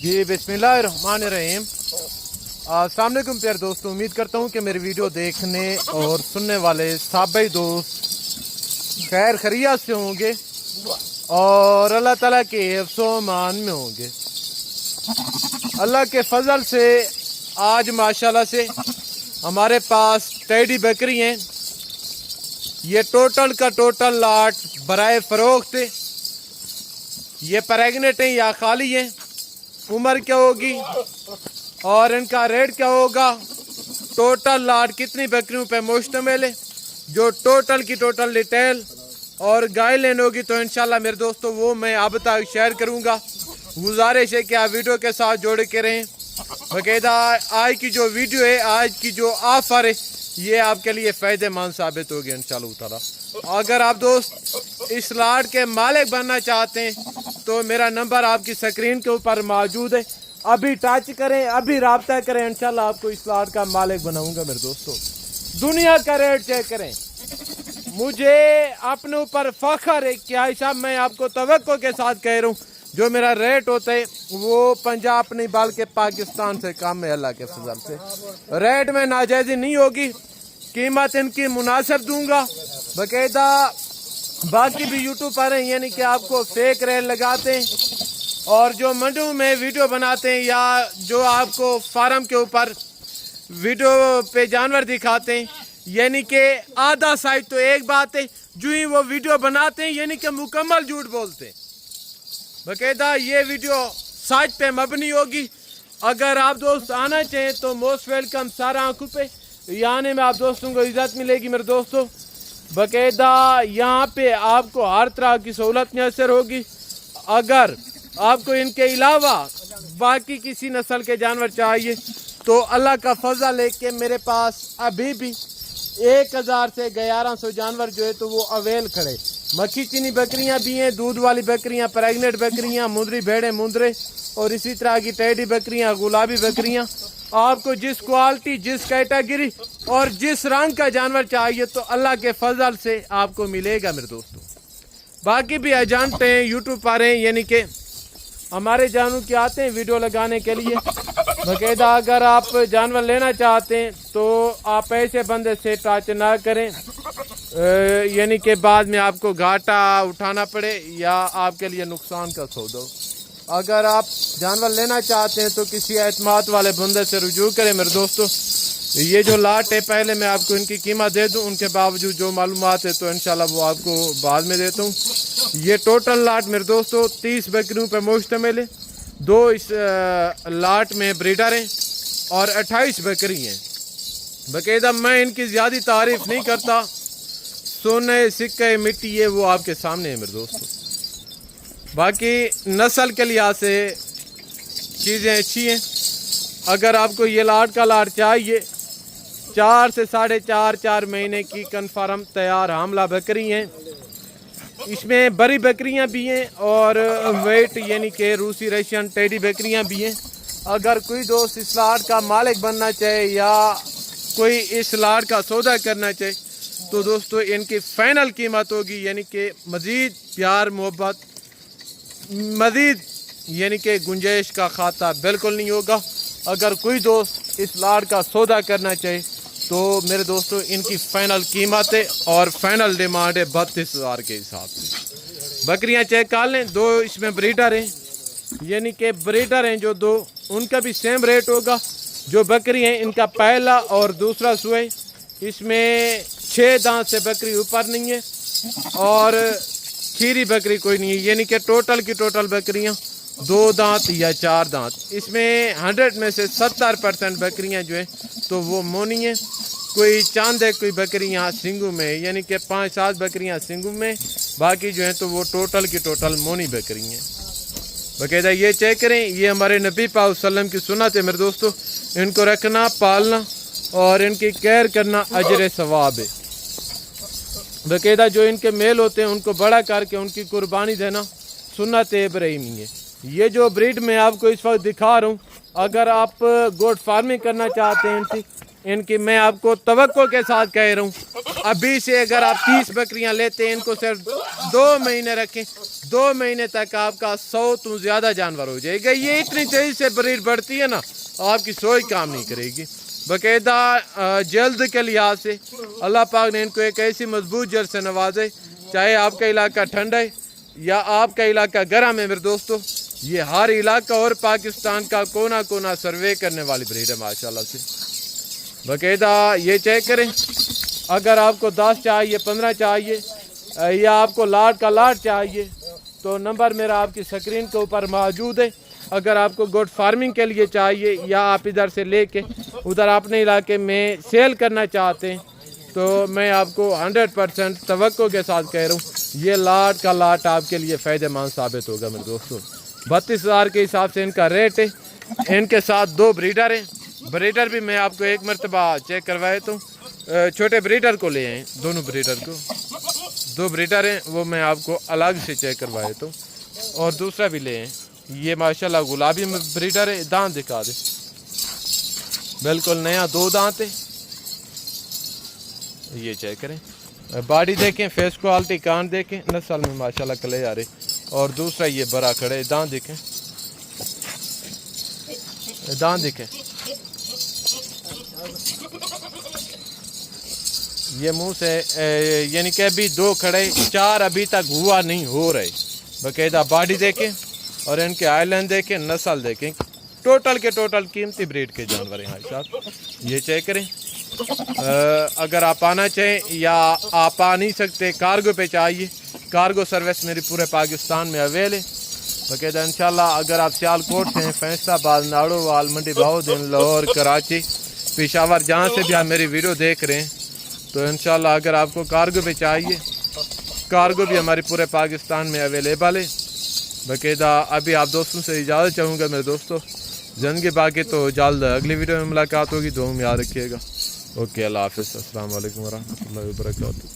जी बिस्मिल्लाहिर्रहमानिर्रहीम। अस्सलाम वालेकुम प्यारे दोस्तों, उम्मीद करता हूँ कि मेरी वीडियो देखने और सुनने वाले साबई दोस्त खैर खैरियत से होंगे और अल्लाह ताला के हिफ्ज़ो अमान में होंगे। अल्लाह के फजल से आज माशाल्लाह से हमारे पास टेडी बकरी हैं। ये टोटल का टोटल लाट बराए फरोख्त थे। ये प्रेग्नेंट हैं या खाली हैं, उम्र क्या होगी और इनका रेट क्या होगा, टोटल लाट कितनी बकरियों पे मुश्तमिल है, जो टोटल की टोटल डिटेल और गाइडलाइन होगी तो इंशाल्लाह मेरे दोस्तों वो मैं आप तक शेयर करूंगा। गुजारिश है कि आप वीडियो के साथ जोड़ के रहें। बाकायदा आज की जो वीडियो है, आज की जो ऑफर है, ये आपके लिए फ़ायदेमंद साबित होगी इंशाल्लाह ताला। अगर आप दोस्त इस लाट के मालिक बनना चाहते हैं तो मेरा नंबर आपकी स्क्रीन के ऊपर मौजूद है। अभी टच करें, अभी राब्ता करें, इंशाल्लाह आपको इस लाट का मालिक बनाऊंगा मेरे दोस्तों। दुनिया का रेट चेक करें। मुझे अपने ऊपर फख्र है कि आई साहब मैं आपको तवक्को के साथ कह रहा हूँ, जो मेरा रेट होता है वो पंजाब नहीं बल्कि पाकिस्तान से कम है। अल्लाह के फजल से रेट में नाजायज़ी नहीं होगी, कीमत इनकी मुनासिब दूंगा। बाकायदा बाकी भी यूट्यूब पर हैं, यानी कि आपको फेक रेट लगाते हैं और जो मंडियों में वीडियो बनाते हैं या जो आपको फार्म के ऊपर वीडियो पे जानवर दिखाते हैं, यानी कि आधा साइज तो एक बात है, जो ही वो वीडियो बनाते हैं यानी कि मुकम्मल झूठ बोलते हैं। बाकायदा ये वीडियो सच पे मबनी होगी। अगर आप दोस्त आना चाहें तो मोस्ट वेलकम, सारा आंखों पे आने में आप दोस्तों को इज्जत मिलेगी मेरे दोस्तों। बाकायदा यहाँ पे आपको हर तरह की सहूलत मैसर होगी। अगर आपको इनके अलावा बाकी किसी नस्ल के जानवर चाहिए तो अल्लाह का फजल है कि मेरे पास अभी भी 1000 से 1100 जानवर जो है तो वो अवेल खड़े। मक्खी चीनी बकरियां भी हैं, दूध वाली बकरियां, प्रेग्नेंट बकरियां, मुंदरी भेड़े मुंदरे और इसी तरह की टेडी बकरियां, गुलाबी बकरियां। आपको जिस क्वालिटी, जिस कैटेगरी और जिस रंग का जानवर चाहिए तो अल्लाह के फजल से आपको मिलेगा मेरे दोस्तों। बाकी भी एजेंट हैं यूट्यूब पर हैं, यानी कि हमारे जानवर के आते हैं वीडियो लगाने के लिए। बाकायदा अगर आप जानवर लेना चाहते हैं तो आप ऐसे बंदे से टच ना करें, यानी कि बाद में आपको घाटा उठाना पड़े या आपके लिए नुकसान का सौदा हो। अगर आप जानवर लेना चाहते हैं तो किसी एतमाद वाले बंदे से रुजू करें मेरे दोस्तों। ये जो लाट है पहले मैं आपको इनकी कीमत दे दूं, उनके बावजूद जो मालूमात है तो इंशाल्लाह वो आपको बाद में देता हूँ। ये टोटल लाट मेरे दोस्तों 30 बकरियों पर मुश्तमिल है। 2 इस लाट में ब्रीडर हैं और 28 बकरी हैं। बाकायदा मैं इनकी ज़्यादा तारीफ नहीं करता, सोने सिक्के मिट्टी है वो आपके सामने है मेरे दोस्तों। बाकी नस्ल के लिहाज से चीज़ें अच्छी हैं। अगर आपको ये लाट का लाट चाहिए, 4 से 4.5 महीने की कन्फर्म तैयार हामला बकरी हैं। इसमें बड़ी बकरियां भी हैं और वेट यानी कि रूसी रशियन टेडी बकरियां भी हैं। अगर कोई दोस्त इस लाट का मालिक बनना चाहे या कोई इस लाट का सौदा करना चाहे तो दोस्तों इनकी फाइनल कीमत होगी, यानी कि मज़ीद प्यार मोहब्बत, मज़ीद यानी कि गुंजाइश का खाता बिल्कुल नहीं होगा। अगर कोई दोस्त इस लाट का सौदा करना चाहे तो मेरे दोस्तों इनकी फाइनल कीमत है और फाइनल डिमांड है 32,000 के हिसाब से। बकरियां चेक कर लें, 2 इसमें ब्रीडर हैं, यानी कि ब्रीडर हैं जो 2, उनका भी सेम रेट होगा। जो बकरी हैं इनका पहला और दूसरा सुई, इसमें 6 दांत से बकरी ऊपर नहीं है और खीरी बकरी कोई नहीं है, यानी कि टोटल की टोटल बकरियां 2 दांत या 4 दांत। इसमें 100 में से 70% बकरियां जो हैं तो वो मोनी हैं। कोई चांद है, कोई बकरियां सिंगू में, यानी कि 5-7 बकरियां सिंगू में, बाकी जो हैं तो वो टोटल की टोटल मोनी बकरी हैं। बाकायदा ये चेक करें, ये हमारे नबी पाक सल्लम की सुन्नत है मेरे दोस्तों। इनको रखना, पालना और इनकी केयर करना अजर सवाब है। बाकायदा जो इनके मेल होते हैं उनको बड़ा करके उनकी कुर्बानी देना सुन्नत इब्राहिमी है। ये जो ब्रीड मैं आपको इस वक्त दिखा रहा हूँ, अगर आप गोट फार्मिंग करना चाहते हैं इनकी मैं आपको तवक्को के साथ कह रहा हूँ, अभी से अगर आप 30 बकरियां लेते हैं, इनको सिर्फ 2 महीने रखें, 2 महीने तक आपका 100 तो ज़्यादा जानवर हो जाएगा। ये इतनी तेज़ी से ब्रीड बढ़ती है ना, आपकी सोच काम नहीं करेगी। बाकायदा जल्द के लिहाज से अल्लाह पाक ने इनको एक ऐसी मजबूत जड़ से नवाजे, चाहे आपका इलाका ठंडा है या आपका इलाका गर्म है मेरे दोस्तों, ये हर इलाका और पाकिस्तान का कोना कोना सर्वे करने वाली ब्रीड है माशाल्लाह से। बाकायदा ये चेक करें, अगर आपको 10 चाहिए, 15 चाहिए या आपको लाट का लाट चाहिए तो नंबर मेरा आपकी स्क्रीन के ऊपर मौजूद है। अगर आपको गोट फार्मिंग के लिए चाहिए या आप इधर से लेके उधर अपने इलाके में सेल करना चाहते हैं तो मैं आपको 100% तवक्को के साथ कह रहा हूँ, ये लाट का लाट आपके लिए फ़ायदेमंद साबित होगा मेरे दोस्तों। 32,000 के हिसाब से इनका रेट है। इनके साथ 2 ब्रीडर हैं, ब्रीडर भी मैं आपको एक मरतबा चेक करवाए तो छोटे ब्रीडर को ले आए, दोनों ब्रीडर को, 2 ब्रीडर हैं वो मैं आपको अलग से चेक करवाए तो, और दूसरा भी ले आए। ये माशाल्लाह गुलाबी ब्रीडर है, दांत दिखा दे, बिल्कुल नया 2 दांत है, ये चेक करें, बॉडी देखें, फेस क्वालिटी, कान देखें, नस्ल में माशाल्लाह कले आ रहे। और दूसरा ये बड़ा खड़े, दांत देखें, दांत देखें, ये मुंह से यानी कि अभी 2 खड़े, 4 अभी तक हुआ नहीं हो रहे। बाकायदा बॉडी देखें और इनके आइलैंड देखें, नस्ल देखें, टोटल के टोटल कीमती ब्रीड के जानवर हैं भाई साहब, ये चेक करें। अगर आप आना चाहें या आप आ नहीं सकते, कार्गो पे चाहिए, कार्गो सर्विस मेरी पूरे पाकिस्तान में अवेल है। बाकायदा इंशाल्लाह अगर आप सियालकोट से हैं, फैसलाबाद, नाड़ोवाल, मंडी बहाउद्दीन, लाहौर, कराची, पेशावर, जहाँ से भी आप मेरी वीडियो देख रहे हैं तो इंशाल्लाह अगर आपको कार्गो पे चाहिए, कार्गो भी हमारे पूरे पाकिस्तान में अवेलेबल है। बाकायदा अभी आप दोस्तों से इजाज़त चाहूँगा मेरे दोस्तों, ज़िंदगी बाकी तो जल्द अगली वीडियो में मुलाकात होगी, दुआ में याद रखिएगा। ओके, अल्लाह हाफ़िज़, अस्सलाम वालेकुम वरहमतुल्लाहि वबरकातुहू।